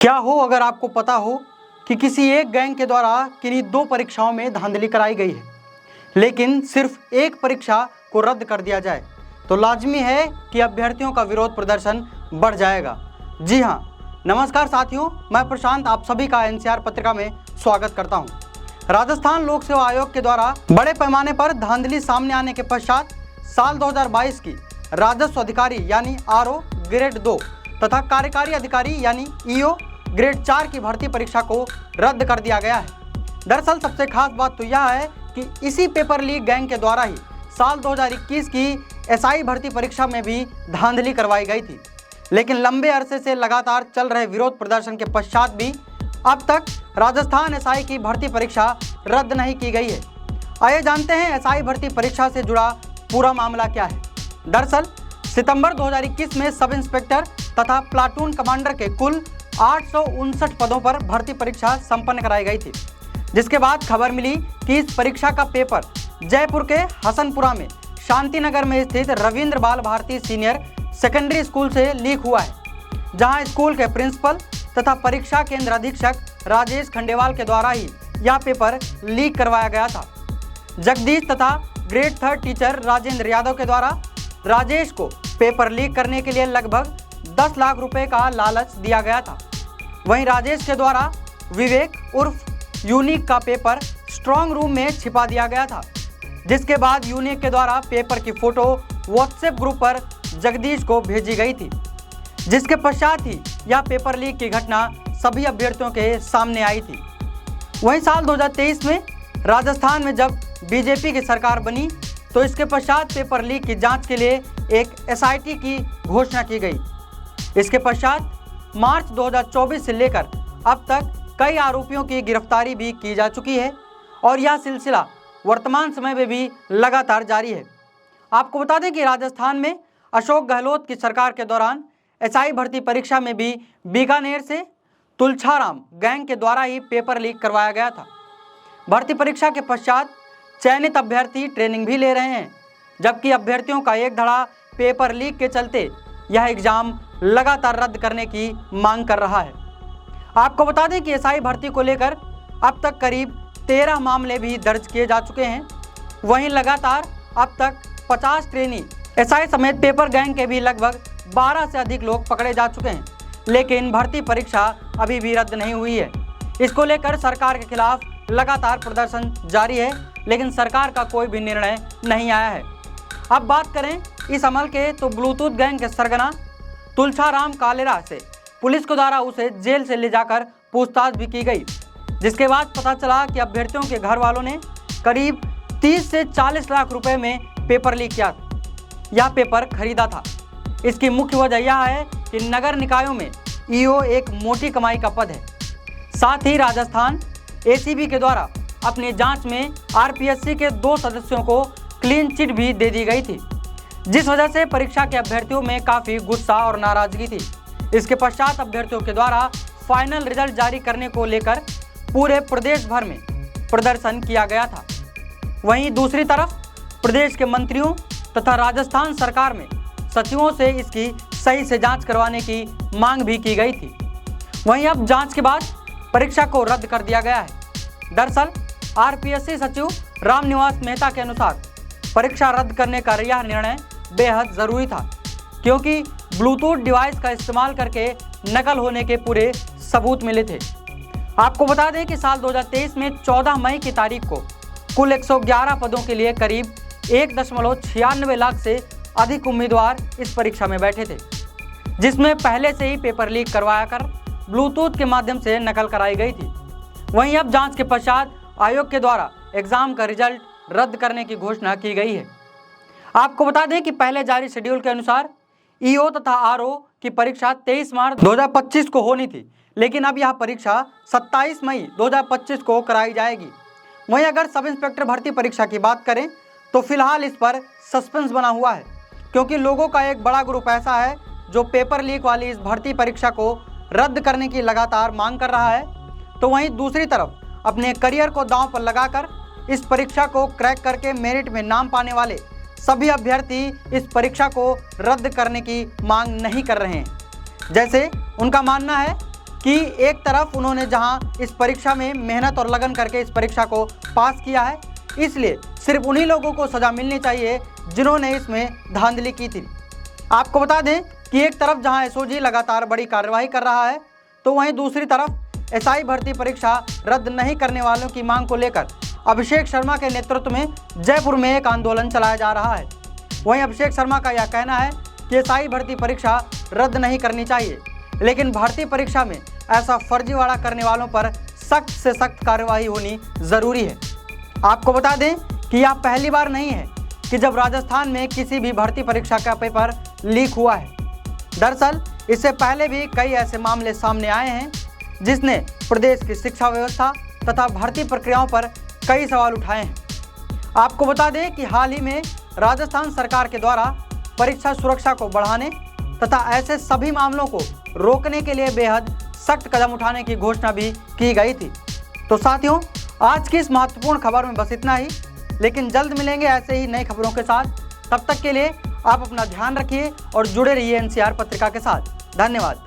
क्या हो अगर आपको पता हो कि किसी एक गैंग के द्वारा किन्हीं दो परीक्षाओं में धांधली कराई गई है, लेकिन सिर्फ एक परीक्षा को रद्द कर दिया जाए तो लाजमी है कि अभ्यर्थियों का विरोध प्रदर्शन बढ़ जाएगा। जी हाँ, नमस्कार साथियों, मैं प्रशांत आप सभी का एनसीआर पत्रिका में स्वागत करता हूँ। राजस्थान लोक सेवा आयोग के द्वारा बड़े पैमाने पर धांधली सामने आने के पश्चात साल 2022 की राजस्व अधिकारी यानी आरओ ग्रेड 2 तथा कार्यकारी अधिकारी यानी ईओ ग्रेड 4 की भर्ती परीक्षा को रद्द कर दिया गया है। दरअसल सबसे खास बात तो यह है कि इसी पेपर लीक गैंग के द्वारा ही साल 2021 की एसआई भर्ती परीक्षा में भी धांधली करवाई गई थी, लेकिन लंबे अरसे से लगातार चल रहे विरोध प्रदर्शन के पश्चात भी अब तक राजस्थान एसआई की भर्ती परीक्षा रद्द नहीं की गई है। आइए जानते हैं एसआई भर्ती परीक्षा से जुड़ा पूरा मामला क्या है। दरअसल सितंबर 2021 में सब इंस्पेक्टर तथा प्लाटून कमांडर के कुल 859 पदों पर भर्ती परीक्षा संपन्न कराई गई थी, जिसके बाद खबर मिली कि इस परीक्षा का पेपर जयपुर के हसनपुरा में शांतिनगर में स्थित रविंद्र बाल भारती सीनियर सेकेंडरी स्कूल से लीक हुआ है, जहां स्कूल के प्रिंसिपल तथा परीक्षा केंद्र अधीक्षक राजेश खंडेवाल के द्वारा ही यह पेपर लीक करवाया गया था। जगदीश तथा ग्रेड 3 टीचर राजेंद्र यादव के द्वारा राजेश को पेपर लीक करने के लिए लगभग 10 लाख रुपए का लालच दिया गया था। वहीं राजेश के द्वारा विवेक उर्फ यूनिक का पेपर स्ट्रांग रूम में छिपा दिया गया था, जिसके बाद यूनिक के द्वारा पेपर की फोटो व्हाट्सएप ग्रुप पर जगदीश को भेजी गई थी, जिसके पश्चात ही यह पेपर लीक की घटना सभी अभ्यर्थियों के सामने आई थी। वहीं साल 2023 में राजस्थान में जब बीजेपी की सरकार बनी तो इसके पश्चात पेपर लीक की जांच के लिए एक एसआईटी की घोषणा की गई। इसके पश्चात मार्च 2024 से लेकर अब तक कई आरोपियों की गिरफ्तारी भी की जा चुकी है और यह सिलसिला वर्तमान समय में भी लगातार जारी है। आपको बता दें कि राजस्थान में अशोक गहलोत की सरकार के दौरान एसआई भर्ती परीक्षा में भी बीकानेर से तुलछाराम गैंग के द्वारा ही पेपर लीक करवाया गया था। भर्ती परीक्षा के पश्चात चयनित अभ्यर्थी ट्रेनिंग भी ले रहे हैं, जबकि अभ्यर्थियों का एक धड़ा पेपर लीक के चलते यह एग्जाम लगातार रद्द करने की मांग कर रहा है। आपको बता दें कि एसआई भर्ती को लेकर अब तक करीब 13 मामले भी दर्ज किए जा चुके हैं। वहीं लगातार अब तक 50 ट्रेनी एसआई समेत पेपर गैंग के भी लगभग 12 से अधिक लोग पकड़े जा चुके हैं, लेकिन भर्ती परीक्षा अभी भी रद्द नहीं हुई है। इसको लेकर सरकार के खिलाफ लगातार प्रदर्शन जारी है, लेकिन सरकार का कोई भी निर्णय नहीं आया है। अब बात करें इस अमल के तो ब्लूटूथ गैंग के सरगना तुलछाराम कालेरा से पुलिस के द्वारा उसे जेल से ले जाकर पूछताछ भी की गई, जिसके बाद पता चला कि अभ्यर्थियों के घर वालों ने करीब 30 से 40 लाख रुपए में पेपर लीक किया। यह पेपर खरीदा था। इसकी मुख्य वजह यह है कि नगर निकायों में ईओ एक मोटी कमाई का पद है। साथ ही राजस्थान एसीबी के द्वारा अपनी जांच में आरपीएससी के 2 सदस्यों को क्लीन चिट भी दे दी गई थी, जिस वजह से परीक्षा के अभ्यर्थियों में काफ़ी गुस्सा और नाराजगी थी। इसके पश्चात अभ्यर्थियों के द्वारा फाइनल रिजल्ट जारी करने को लेकर पूरे प्रदेश भर में प्रदर्शन किया गया था। वहीं दूसरी तरफ प्रदेश के मंत्रियों तथा राजस्थान सरकार में सचिवों से इसकी सही से जांच करवाने की मांग भी की गई थी। वहीं अब जांच के बाद परीक्षा को रद्द कर दिया गया है। दरअसल आरपीएससी सचिव रामनिवास मेहता के अनुसार परीक्षा रद्द करने का यह निर्णय बेहद ज़रूरी था, क्योंकि ब्लूटूथ डिवाइस का इस्तेमाल करके नकल होने के पूरे सबूत मिले थे। आपको बता दें कि साल 2023 में 14 मई की तारीख को कुल 111 पदों के लिए करीब 1.96 लाख से अधिक उम्मीदवार इस परीक्षा में बैठे थे, जिसमें पहले से ही पेपर लीक करवाया कर ब्लूटूथ के माध्यम से नकल कराई गई थी। वहीं अब जांच के पश्चात आयोग के द्वारा एग्जाम का रिजल्ट रद्द करने की घोषणा की गई है। आपको बता दें कि पहले जारी शेड्यूल के अनुसार ईओ तथा आरओ की परीक्षा 23 मार्च 2025 को होनी थी, लेकिन अब यह परीक्षा 27 मई 2025 को कराई जाएगी। वहीं अगर सब इंस्पेक्टर भर्ती परीक्षा की बात करें तो फिलहाल इस पर सस्पेंस बना हुआ है, क्योंकि लोगों का एक बड़ा ग्रुप ऐसा है जो पेपर लीक वाली इस भर्ती परीक्षा को रद्द करने की लगातार मांग कर रहा है। तो वहीं दूसरी तरफ अपने करियर को दांव पर लगाकर इस परीक्षा को क्रैक करके मेरिट में नाम पाने वाले सभी अभ्यर्थी इस परीक्षा को रद्द करने की मांग नहीं कर रहे हैं। जैसे उनका मानना है कि एक तरफ उन्होंने जहां इस परीक्षा में मेहनत और लगन करके इस परीक्षा को पास किया है, इसलिए सिर्फ उन्हीं लोगों को सज़ा मिलनी चाहिए जिन्होंने इसमें धांधली की थी। आपको बता दें कि एक तरफ जहां एसओजी लगातार बड़ी कार्रवाई कर रहा है, तो वहीं दूसरी तरफ एसआई भर्ती परीक्षा रद्द नहीं करने वालों की मांग को लेकर अभिषेक शर्मा के नेतृत्व में जयपुर में एक आंदोलन चलाया जा रहा है। वहीं अभिषेक शर्मा का यह कहना है कि एसआई भर्ती परीक्षा रद्द नहीं करनी चाहिए, लेकिन भर्ती परीक्षा में ऐसा फर्जीवाड़ा करने वालों पर सख्त से सख्त कार्रवाई होनी ज़रूरी है। आपको बता दें कि यह पहली बार नहीं है कि जब राजस्थान में किसी भी भर्ती परीक्षा का पेपर लीक हुआ है। दरअसल इससे पहले भी कई ऐसे मामले सामने आए हैं जिसने प्रदेश की शिक्षा व्यवस्था तथा भर्ती प्रक्रियाओं पर कई सवाल उठाए हैं। आपको बता दें कि हाल ही में राजस्थान सरकार के द्वारा परीक्षा सुरक्षा को बढ़ाने तथा ऐसे सभी मामलों को रोकने के लिए बेहद सख्त कदम उठाने की घोषणा भी की गई थी। तो साथियों, आज की इस महत्वपूर्ण खबर में बस इतना ही, लेकिन जल्द मिलेंगे ऐसे ही नई खबरों के साथ। तब तक के लिए आप अपना ध्यान रखिए और जुड़े रहिए एनसीआर पत्रिका के साथ। धन्यवाद।